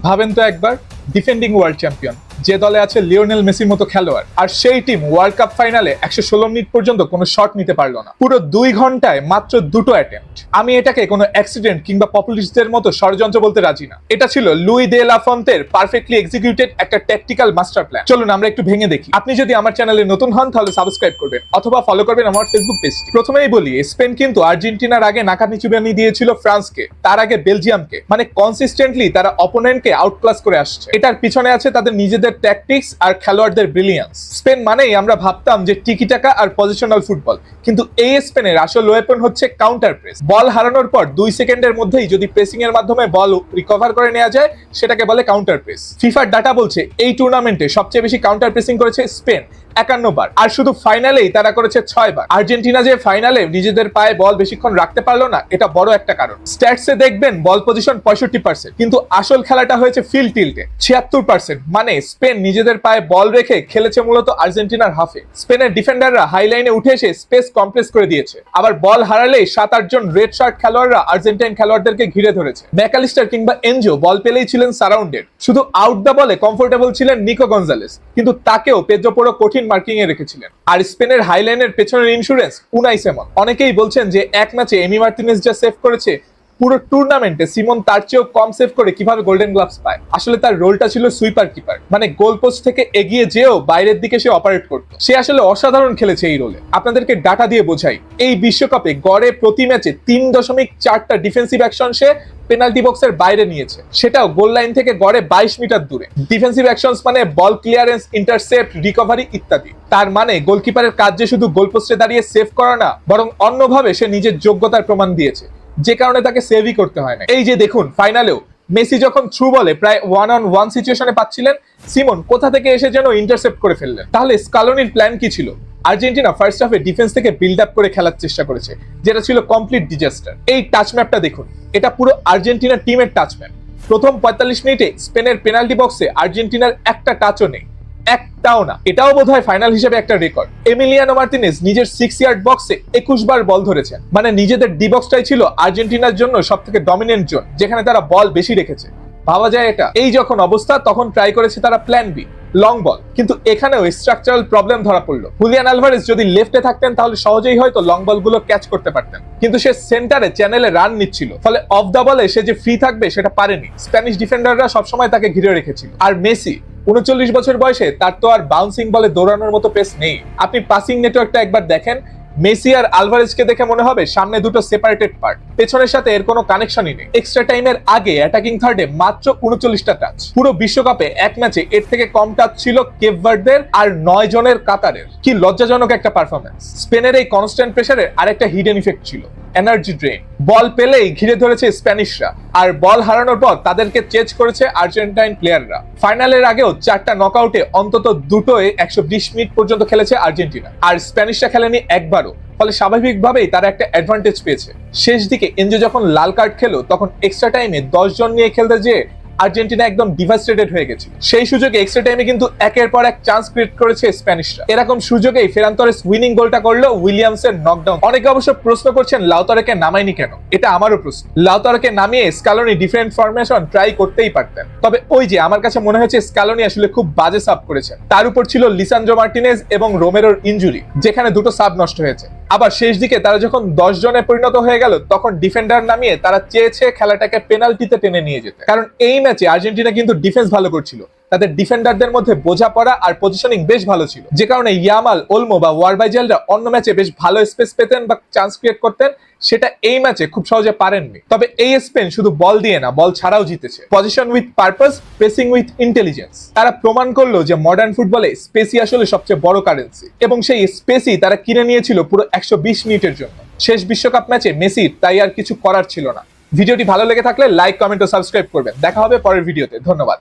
ভাবেন তো একবার, ডিফেন্ডিং ওয়ার্ল্ড চ্যাম্পিয়ন, যে দলে আছে লিওনেল মেসির মতো খেলোয়াড়, আর সেই টিম ওয়ার্ল্ড কাপ ফাইনালে 116 মিনিট পর্যন্ত কোনো শট নিতে পারলো না, পুরো 2 ঘন্টায় মাত্র 2টো অ্যাটেম্প্ট। আমি এটাকে কোনো অ্যাক্সিডেন্ট কিংবা পপুলিস্টদের মতো ষড়যন্ত্র বলতে রাজি না। এটা ছিল লুই দে লা ফন্তের পারফেক্টলি এক্সিকিউটেড একটা ট্যাকটিক্যাল মাস্টার প্ল্যান। চলুন আমরা একটু ভেঙে দেখি। আপনি যদি আমার চ্যানেলে নতুন হন তাহলে সাবস্ক্রাইব করবেন অথবা ফলো করবেন আমার ফেসবুক পেজটি। প্রথমেই বলি, স্পেন কিন্তু আর্জেন্টিনার আগে নাকানি চুবানি দিয়েছিল ফ্রান্সকে, তার আগে বেলজিয়ামকে। মানে কনসিস্টেন্টলি তারা অপোনেন্টকে আউটক্লাস করে আসছে। এটার পিছনে আছে তাদের নিজেদের ট্যাকটিক্স আর খেলোয়াড়দের ব্রিলিয়ান্স। স্পেন মানেই আমরা ভাবতাম যে টিকি টাকা আর পজিশনাল ফুটবল, কিন্তু এই স্পেনের আসল ওয়েপন হচ্ছে কাউন্টার প্রেস। বল হারানোর পর 2 সেকেন্ডের মধ্যেই যদি প্রেসিং এর মাধ্যমে বল রিকভার করে নেওয়া যায়, সেটাকে বলে কাউন্টার প্রেস। ফিফার ডাটা বলছে এই টুর্নামেন্টে সবচেয়ে বেশি কাউন্টার প্রেসিং করেছে স্পেন, 51 বার, আর শুধু ফাইনালেই তারা করেছে 6 বার। আর্জেন্টিনা যে ফাইনালে নিজেদের পায়ে বল বেশিক্ষণ রাখতে পারলো না, এটা বড় একটা কারণ। স্ট্যাটসে দেখবেন বল পজিশন 65%, কিন্তু আসল খেলাটা হয়েছে ফিল্ড টিল্টে 76%। মানে স্পেন নিজেদের পায়ে বল রেখে খেলেছে মূলত আর্জেন্টিনার হাফে। স্পেনের ডিফেন্ডাররা হাইলাইনে উঠে এসে স্পেস কমপ্লেস করে দিয়েছে, আবার বল হারালেই 7-8 জন রেড শার্ট খেলোয়াড়রা আর্জেন্টাইন খেলোয়াড়দেরকে ঘিরে ধরেছে। ম্যাকালিস্টার কিংবা এনজো বল পেলেই ছিলেন সারাউন্ডেড, শুধু আউট দা বলে কমফোর্টেবল ছিলেন নিকো গঞ্জালেস, কিন্তু তাকেও পেদ্রো পোরো কঠিন মার্কিং এ রেখেছিলেন। আর স্পেনের হাইলাইনের পেছনের ইন্স্যুরেন্স উনাই সিমন। অনেকেই বলছেন যে এক ম্যাচে এমি মার্টিনেজ যা সেভ করেছে, পুরো টুর্নামেন্টে সিমন তার চেয়েও কম সেভ করে কিভাবে গোল্ডেন গ্লাভস পায়। আসলে তার রোলটা ছিল সুইপার কিপার, মানে গোল পোস্ট থেকে এগিয়ে যেও বাইরের দিকে সে অপারেট করত। সে আসলে অসাধারণ খেলেছে এই রোলে। আপনাদেরকে ডাটা দিয়ে বোঝাই, এই বিশ্বকাপে গড়ে প্রতি ম্যাচে 3.4টা ডিফেন্সিভ অ্যাকশন সে পেনাল্টি বক্সের বাইরে নিয়েছে, সেটাও গোল লাইন থেকে গড়ে 22 মিটার দূরে। ডিফেন্সিভ অ্যাকশনস মানে বল ক্লিয়ারেন্স, ইন্টারসেপ্ট, রিকভারি ইত্যাদি। তার মানে গোলকিপারের কাজ যে শুধু গোল পোস্টে দাঁড়িয়ে সেভ করা না, বরং অন্যভাবে সে নিজের যোগ্যতার প্রমাণ দিয়েছে, যে কারণে তাকে সেভই করতে হয় না। এই যে দেখুন, ফাইনালেও মেসি যখন থ্রু বলে প্রায় 1-on-1 সিচুয়েশনে পাচ্ছিলেন, সিমন কোথা থেকে এসে যেন ইন্টারসেপ্ট করে ফেললেন। তাহলে স্কালোনির প্ল্যান কি ছিল? আর্জেন্টিনা ফার্স্ট হাফে ডিফেন্স থেকে বিল্ড আপ করে খেলার চেষ্টা করেছে, যেটা ছিল কমপ্লিট ডিজাস্টার। এই টাচ ম্যাপটা দেখুন, এটা পুরো আর্জেন্টিনার টিমের টাচ ম্যাপ। প্রথম 45 মিনিটে স্পেনের পেনাল্টি বক্সে আর্জেন্টিনার একটা টাচও নেই, একটাও না। এটাও বোধহয় ফাইনাল হিসেবে একটা রেকর্ড। এমিলিয়ানো মার্টিনেজ নিজের 6 ইয়ার্ড বক্সে 21 বার বল ধরেছেন, মানে নিজেদের ডি বক্সটাই ছিল আর্জেন্টিনার জন্য সবথেকে ডমিনেন্ট জোন, যেখানে তারা বল বেশি রেখেছে। ভাবা যায় এটা। এই যখন অবস্থা, তখন ট্রাই করেছে তারা প্ল্যান বি, লং বল, কিন্তু এখানেও স্ট্রাকচারাল প্রবলেম ধরা পড়লো। হুলিয়ান আলভারেজ যদি লেফটে থাকতেন তাহলে সহজেই হয়তো লং বল গুলো ক্যাচ করতে পারতেন, কিন্তু সে সেন্টারে চ্যানেলে রান নিচ্ছিল, ফলে অফ দা বলে সে যে ফ্রি থাকবে সেটা পারেনি। স্প্যানিশ ডিফেন্ডাররা সবসময় তাকে ঘিরে রেখেছিল। আর মেসি 39 বছর বয়সে তার তো আর বাউন্সিং বলে দৌড়ানোর মতো পেস নেই। আপনি পাসিং নেটওয়ার্কটা একবার দেখেন, মেসি আর আলভারেজকে দেখে মনে হবে সামনে দুটো সেপারেটেড পার্ট, পেছনের সাথে এর কোনো কানেকশনই নেই। এক্সট্রা টাইমের আগে অ্যাটাকিং থার্ডে মাত্র 39টা টাচ। পুরো বিশ্বকাপে এক ম্যাচে এর থেকে কম টাচ ছিল কেপ ভার্দের আর 9 জনের কাতারের। কি লজ্জাজনক একটা পারফরম্যান্স। স্পেনের এই কনস্ট্যান্ট প্রেসারের আরেকটা হিডেন ইফেক্ট ছিল, এনার্জি ড্রেন। বল পেলেই ঘিরে ধরেছে স্প্যানিশরা, আর বল হারানোর পর তাদেরকে চেজ করেছে আর্জেন্টাইন প্লেয়াররা। ফাইনালের আগেও 4টা নকআউটে অন্তত দুটোয় 120 মিনিট পর্যন্ত খেলেছে আর্জেন্টিনা, আর স্প্যানিশরা খেলেনি একবারও। ফলে স্বাভাবিকভাবেই তারা একটা অ্যাডভান্টেজ পেয়েছে। শেষ দিকে এনজো যখন লাল কার্ড খেলো, তখন এক্সট্রা টাইমে 10 জন নিয়ে খেলতে যেয়ে আর্জেন্টিনা একদম ডিভাস্টেটেড হয়ে গেছে। সেই সুযোগে এক্সট্রা টাইমে কিন্তু একের পর এক চান্স ক্রিয়েট করেছে স্প্যানিশরা। এরকম সুযোগেই ফেরান তোরেস উইনিং গোলটা করলো উইলিয়ামসের নকডাউন। অনেকে অবশ্য প্রশ্ন করছেন লাউতারোকে নামায়নি কেন। এটা আমারও প্রশ্ন। লাউতারোকে নামিয়ে স্কালোনি ডিফারেন্ট ফরমেশন ট্রাই করতেই পারতেন। তবে ওই যে আমার কাছে মনে হয়েছে স্কালোনি আসলে খুব বাজে সাব করেছেন। তার উপর ছিল লিসান্দ্রো মার্টিনেজ এবং রোমেরোর ইনজুরি, যেখানে দুটো সাব নষ্ট হয়েছে। আবার শেষ দিকে তারা যখন 10 জনে পরিণত হয়ে গেল, তখন ডিফেন্ডার নামিয়ে তারা চেয়েছে খেলাটাকে পেনাল্টিতে টেনে নিয়ে যেতে। কারণ এই ম্যাচে আর্জেন্টিনা কিন্তু ডিফেন্স ভালো করছিল, তাদের ডিফেন্ডারদের মধ্যে বোঝাপড়া আর পজিশনিং বেশ ভালো ছিল, যে কারণে ইয়ামাল, ওলমো বা ওয়ারবাইজেলরা অন্য ম্যাচে বেশ ভালো স্পেস পেতেন বা চান্স ক্রিয়েট করতেন, সেটা এই ম্যাচে খুব সহজে পারেননি। তবে এই স্পেন শুধু বল দিয়ে না, বল ছাড়াও জিতেছে। Position with purpose, pressing with intelligence. তারা প্রমাণ করলো যে মডার্ন ফুটবলে স্পেসই আসলে সবচেয়ে বড় কারেন্সি, এবং সেই স্পেসই তারা কিনে নিয়েছিল পুরো 120 মিনিটের জন্য। শেষ বিশ্বকাপ ম্যাচে মেসির তাই আর কিছু করার ছিল না। ভিডিওটি ভালো লেগে থাকলে লাইক, কমেন্ট ও সাবস্ক্রাইব করবেন। দেখা হবে পরের ভিডিওতে। ধন্যবাদ।